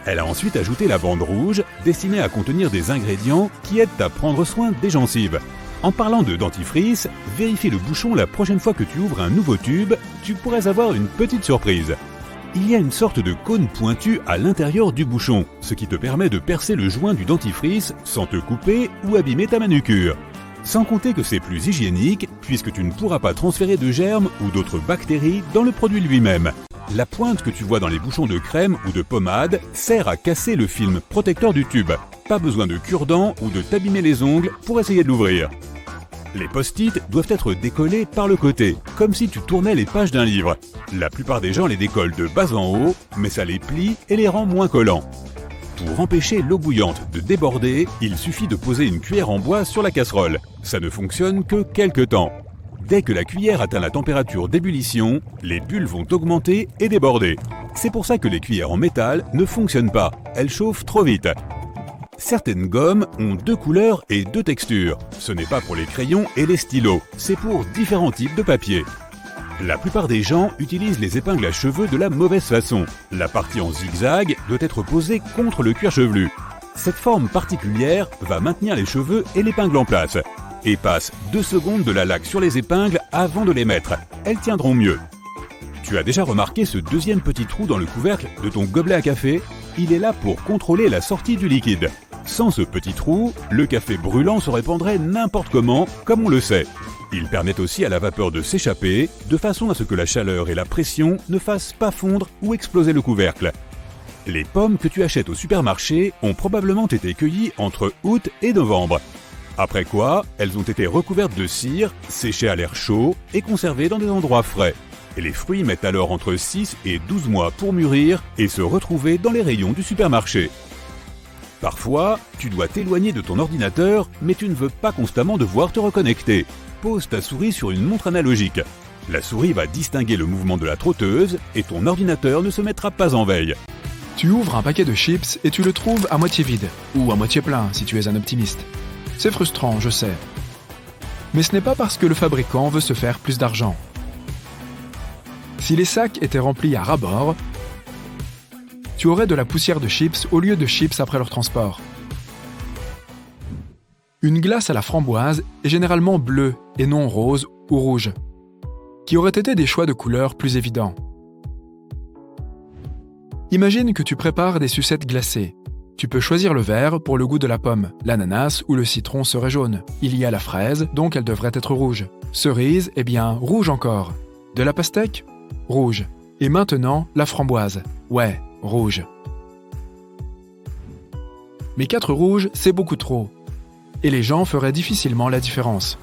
Elle a ensuite ajouté la bande rouge, destinée à contenir des ingrédients qui aident à prendre soin des gencives. En parlant de dentifrice, vérifie le bouchon la prochaine fois que tu ouvres un nouveau tube, tu pourrais avoir une petite surprise. Il y a une sorte de cône pointu à l'intérieur du bouchon, ce qui te permet de percer le joint du dentifrice sans te couper ou abîmer ta manucure. Sans compter que c'est plus hygiénique, puisque tu ne pourras pas transférer de germes ou d'autres bactéries dans le produit lui-même. La pointe que tu vois dans les bouchons de crème ou de pommade sert à casser le film protecteur du tube. Pas besoin de cure-dent ou de t'abîmer les ongles pour essayer de l'ouvrir. Les post-it doivent être décollés par le côté, comme si tu tournais les pages d'un livre. La plupart des gens les décollent de bas en haut, mais ça les plie et les rend moins collants. Pour empêcher l'eau bouillante de déborder, il suffit de poser une cuillère en bois sur la casserole. Ça ne fonctionne que quelques temps. Dès que la cuillère atteint la température d'ébullition, les bulles vont augmenter et déborder. C'est pour ça que les cuillères en métal ne fonctionnent pas, elles chauffent trop vite. Certaines gommes ont 2 couleurs et 2 textures. Ce n'est pas pour les crayons et les stylos, c'est pour différents types de papier. La plupart des gens utilisent les épingles à cheveux de la mauvaise façon. La partie en zigzag doit être posée contre le cuir chevelu. Cette forme particulière va maintenir les cheveux et l'épingle en place. Et passe 2 secondes de la laque sur les épingles avant de les mettre. Elles tiendront mieux. Tu as déjà remarqué ce deuxième petit trou dans le couvercle de ton gobelet à café ? Il est là pour contrôler la sortie du liquide. Sans ce petit trou, le café brûlant se répandrait n'importe comment, comme on le sait. Il permet aussi à la vapeur de s'échapper, de façon à ce que la chaleur et la pression ne fassent pas fondre ou exploser le couvercle. Les pommes que tu achètes au supermarché ont probablement été cueillies entre août et novembre. Après quoi, elles ont été recouvertes de cire, séchées à l'air chaud et conservées dans des endroits frais. Et les fruits mettent alors entre 6 et 12 mois pour mûrir et se retrouver dans les rayons du supermarché. Parfois, tu dois t'éloigner de ton ordinateur, mais tu ne veux pas constamment devoir te reconnecter. Pose ta souris sur une montre analogique. La souris va distinguer le mouvement de la trotteuse et ton ordinateur ne se mettra pas en veille. Tu ouvres un paquet de chips et tu le trouves à moitié vide, ou à moitié plein si tu es un optimiste. C'est frustrant, je sais. Mais ce n'est pas parce que le fabricant veut se faire plus d'argent. Si les sacs étaient remplis à ras-bord, tu aurais de la poussière de chips au lieu de chips après leur transport. Une glace à la framboise est généralement bleue et non rose ou rouge, qui auraient été des choix de couleurs plus évidents. Imagine que tu prépares des sucettes glacées. Tu peux choisir le vert pour le goût de la pomme. L'ananas ou le citron serait jaune. Il y a la fraise, donc elle devrait être rouge. Cerise, eh bien, rouge encore. De la pastèque ? Rouge. Et maintenant, la framboise. Ouais, rouge. Mais 4 rouges, c'est beaucoup trop. Et les gens feraient difficilement la différence.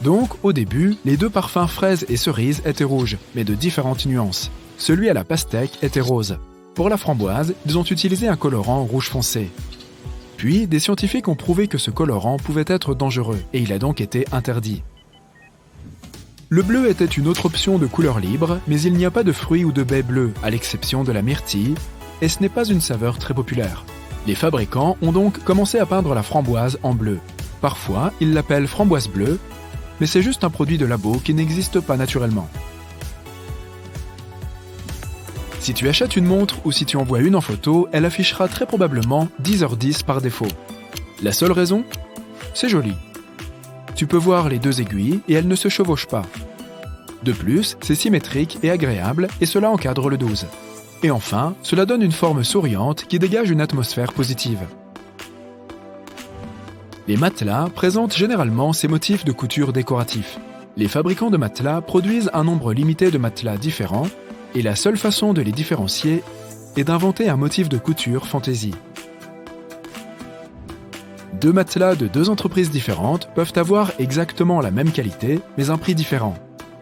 Donc, au début, les 2 parfums fraise et cerise étaient rouges, mais de différentes nuances. Celui à la pastèque était rose. Pour la framboise, ils ont utilisé un colorant rouge foncé. Puis, des scientifiques ont prouvé que ce colorant pouvait être dangereux, et il a donc été interdit. Le bleu était une autre option de couleur libre, mais il n'y a pas de fruits ou de baies bleues, à l'exception de la myrtille, et ce n'est pas une saveur très populaire. Les fabricants ont donc commencé à peindre la framboise en bleu. Parfois, ils l'appellent framboise bleue, mais c'est juste un produit de labo qui n'existe pas naturellement. Si tu achètes une montre ou si tu envoies une en photo, elle affichera très probablement 10h10 par défaut. La seule raison ? C'est joli. Tu peux voir les 2 aiguilles et elles ne se chevauchent pas. De plus, c'est symétrique et agréable et cela encadre le 12. Et enfin, cela donne une forme souriante qui dégage une atmosphère positive. Les matelas présentent généralement ces motifs de couture décoratifs. Les fabricants de matelas produisent un nombre limité de matelas différents et la seule façon de les différencier est d'inventer un motif de couture fantaisie. 2 matelas de 2 entreprises différentes peuvent avoir exactement la même qualité, mais un prix différent.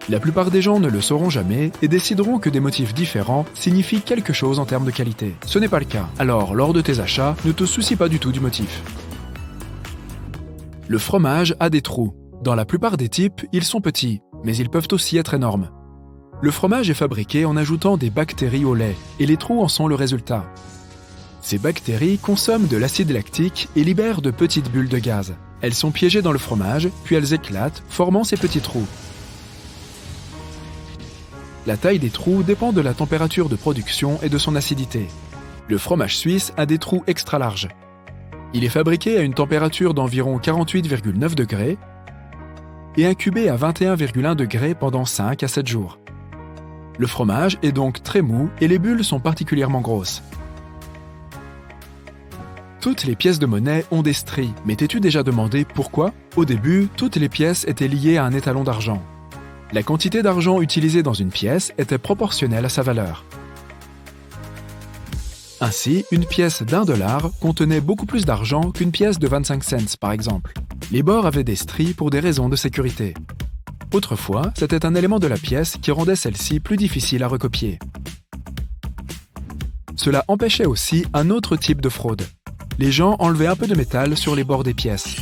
La plupart des gens ne le sauront jamais et décideront que des motifs différents signifient quelque chose en termes de qualité. Ce n'est pas le cas, alors lors de tes achats, ne te soucie pas du tout du motif. Le fromage a des trous. Dans la plupart des types, ils sont petits, mais ils peuvent aussi être énormes. Le fromage est fabriqué en ajoutant des bactéries au lait, et les trous en sont le résultat. Ces bactéries consomment de l'acide lactique et libèrent de petites bulles de gaz. Elles sont piégées dans le fromage, puis elles éclatent, formant ces petits trous. La taille des trous dépend de la température de production et de son acidité. Le fromage suisse a des trous extra larges. Il est fabriqué à une température d'environ 48,9 degrés et incubé à 21,1 degrés pendant 5 à 7 jours. Le fromage est donc très mou et les bulles sont particulièrement grosses. Toutes les pièces de monnaie ont des stries, mais t'es-tu déjà demandé pourquoi ? Au début, toutes les pièces étaient liées à un étalon d'argent. La quantité d'argent utilisée dans une pièce était proportionnelle à sa valeur. Ainsi, une pièce d'$1 contenait beaucoup plus d'argent qu'une pièce de 25 cents, par exemple. Les bords avaient des stries pour des raisons de sécurité. Autrefois, c'était un élément de la pièce qui rendait celle-ci plus difficile à recopier. Cela empêchait aussi un autre type de fraude. Les gens enlevaient un peu de métal sur les bords des pièces.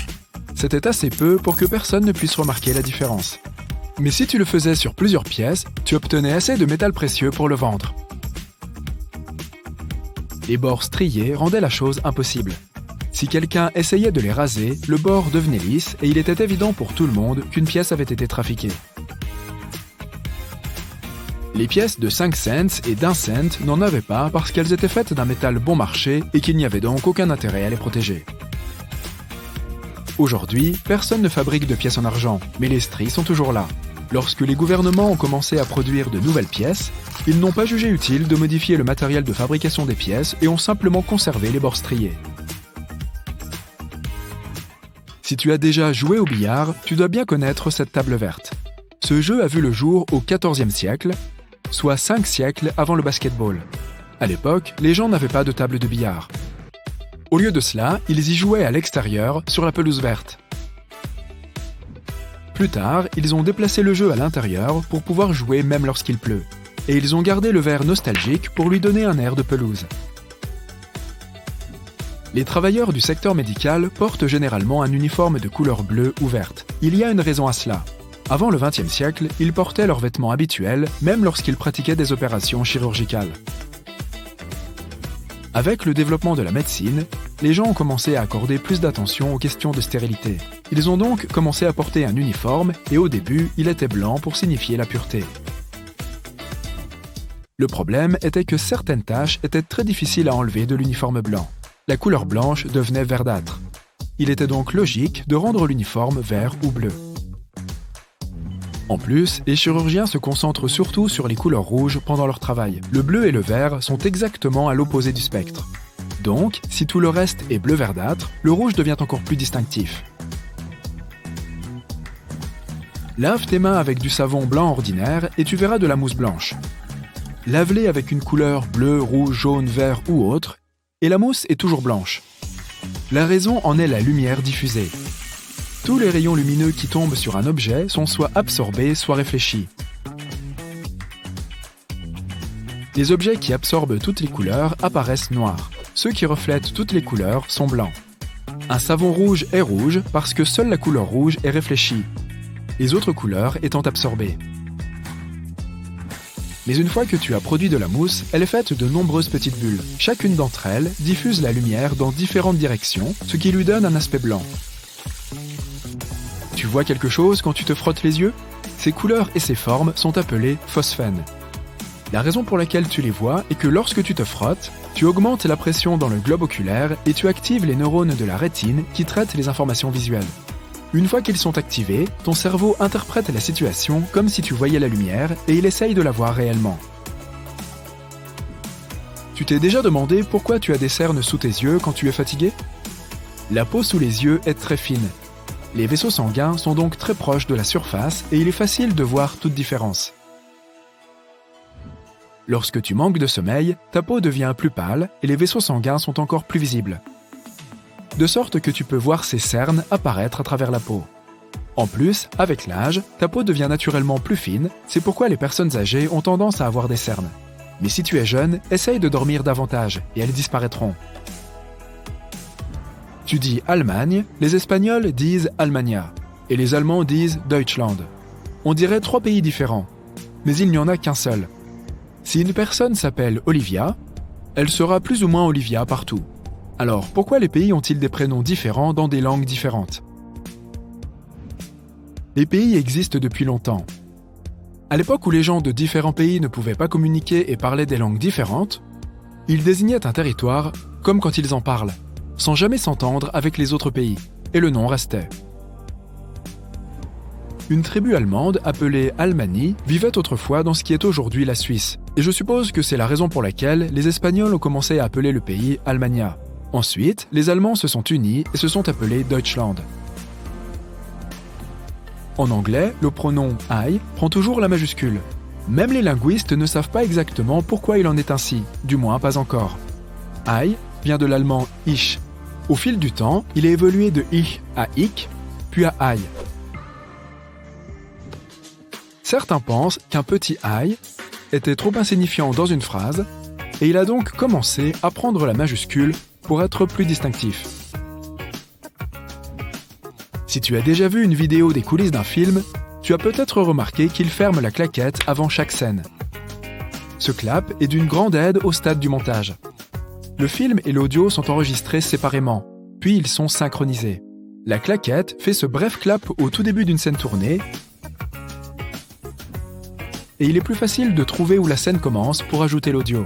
C'était assez peu pour que personne ne puisse remarquer la différence. Mais si tu le faisais sur plusieurs pièces, tu obtenais assez de métal précieux pour le vendre. Les bords striés rendaient la chose impossible. Si quelqu'un essayait de les raser, le bord devenait lisse et il était évident pour tout le monde qu'une pièce avait été trafiquée. Les pièces de 5 cents et d'1 cent n'en avaient pas parce qu'elles étaient faites d'un métal bon marché et qu'il n'y avait donc aucun intérêt à les protéger. Aujourd'hui, personne ne fabrique de pièces en argent, mais les stries sont toujours là. Lorsque les gouvernements ont commencé à produire de nouvelles pièces, ils n'ont pas jugé utile de modifier le matériel de fabrication des pièces et ont simplement conservé les bords striés. Si tu as déjà joué au billard, tu dois bien connaître cette table verte. Ce jeu a vu le jour au XIVe siècle, soit 5 siècles avant le basketball. À l'époque, les gens n'avaient pas de table de billard. Au lieu de cela, ils y jouaient à l'extérieur, sur la pelouse verte. Plus tard, ils ont déplacé le jeu à l'intérieur pour pouvoir jouer même lorsqu'il pleut. Et ils ont gardé le verre nostalgique pour lui donner un air de pelouse. Les travailleurs du secteur médical portent généralement un uniforme de couleur bleue ou verte. Il y a une raison à cela. Avant le XXe siècle, ils portaient leurs vêtements habituels, même lorsqu'ils pratiquaient des opérations chirurgicales. Avec le développement de la médecine, les gens ont commencé à accorder plus d'attention aux questions de stérilité. Ils ont donc commencé à porter un uniforme et au début, il était blanc pour signifier la pureté. Le problème était que certaines taches étaient très difficiles à enlever de l'uniforme blanc. La couleur blanche devenait verdâtre. Il était donc logique de rendre l'uniforme vert ou bleu. En plus, les chirurgiens se concentrent surtout sur les couleurs rouges pendant leur travail. Le bleu et le vert sont exactement à l'opposé du spectre. Donc, si tout le reste est bleu verdâtre, le rouge devient encore plus distinctif. Lave tes mains avec du savon blanc ordinaire et tu verras de la mousse blanche. Lave-les avec une couleur bleu, rouge, jaune, vert ou autre, et la mousse est toujours blanche. La raison en est la lumière diffusée. Tous les rayons lumineux qui tombent sur un objet sont soit absorbés, soit réfléchis. Les objets qui absorbent toutes les couleurs apparaissent noirs. Ceux qui reflètent toutes les couleurs sont blancs. Un savon rouge est rouge parce que seule la couleur rouge est réfléchie, les autres couleurs étant absorbées. Mais une fois que tu as produit de la mousse, elle est faite de nombreuses petites bulles. Chacune d'entre elles diffuse la lumière dans différentes directions, ce qui lui donne un aspect blanc. Tu vois quelque chose quand tu te frottes les yeux? Ces couleurs et ces formes sont appelées phosphènes. La raison pour laquelle tu les vois est que lorsque tu te frottes, tu augmentes la pression dans le globe oculaire et tu actives les neurones de la rétine qui traitent les informations visuelles. Une fois qu'ils sont activés, ton cerveau interprète la situation comme si tu voyais la lumière et il essaye de la voir réellement. Tu t'es déjà demandé pourquoi tu as des cernes sous tes yeux quand tu es fatigué? La peau sous les yeux est très fine. Les vaisseaux sanguins sont donc très proches de la surface et il est facile de voir toute différence. Lorsque tu manques de sommeil, ta peau devient plus pâle et les vaisseaux sanguins sont encore plus visibles. De sorte que tu peux voir ces cernes apparaître à travers la peau. En plus, avec l'âge, ta peau devient naturellement plus fine, c'est pourquoi les personnes âgées ont tendance à avoir des cernes. Mais si tu es jeune, essaye de dormir davantage et elles disparaîtront. Tu dis Allemagne, les Espagnols disent Allmania, et les Allemands disent Deutschland. On dirait 3 pays différents, mais il n'y en a qu'un seul. Si une personne s'appelle Olivia, elle sera plus ou moins Olivia partout. Alors, pourquoi les pays ont-ils des prénoms différents dans des langues différentes? Les pays existent depuis longtemps. À l'époque où les gens de différents pays ne pouvaient pas communiquer et parlaient des langues différentes, ils désignaient un territoire comme quand ils en parlent, sans jamais s'entendre avec les autres pays, et le nom restait. Une tribu allemande appelée Almanie vivait autrefois dans ce qui est aujourd'hui la Suisse, et je suppose que c'est la raison pour laquelle les Espagnols ont commencé à appeler le pays Allmania. Ensuite, les Allemands se sont unis et se sont appelés Deutschland. En anglais, le pronom I prend toujours la majuscule. Même les linguistes ne savent pas exactement pourquoi il en est ainsi, du moins pas encore. I vient de l'allemand ich. Au fil du temps, il a évolué de ich à ik, puis à I. Certains pensent qu'un petit I était trop insignifiant dans une phrase, et il a donc commencé à prendre la majuscule pour être plus distinctif. Si tu as déjà vu une vidéo des coulisses d'un film, tu as peut-être remarqué qu'il ferme la claquette avant chaque scène. Ce clap est d'une grande aide au stade du montage. Le film et l'audio sont enregistrés séparément, puis ils sont synchronisés. La claquette fait ce bref clap au tout début d'une scène tournée, et il est plus facile de trouver où la scène commence pour ajouter l'audio.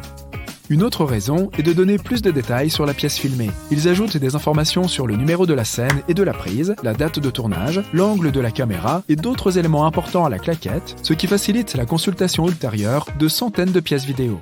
Une autre raison est de donner plus de détails sur la pièce filmée. Ils ajoutent des informations sur le numéro de la scène et de la prise, la date de tournage, l'angle de la caméra et d'autres éléments importants à la claquette, ce qui facilite la consultation ultérieure de centaines de pièces vidéo.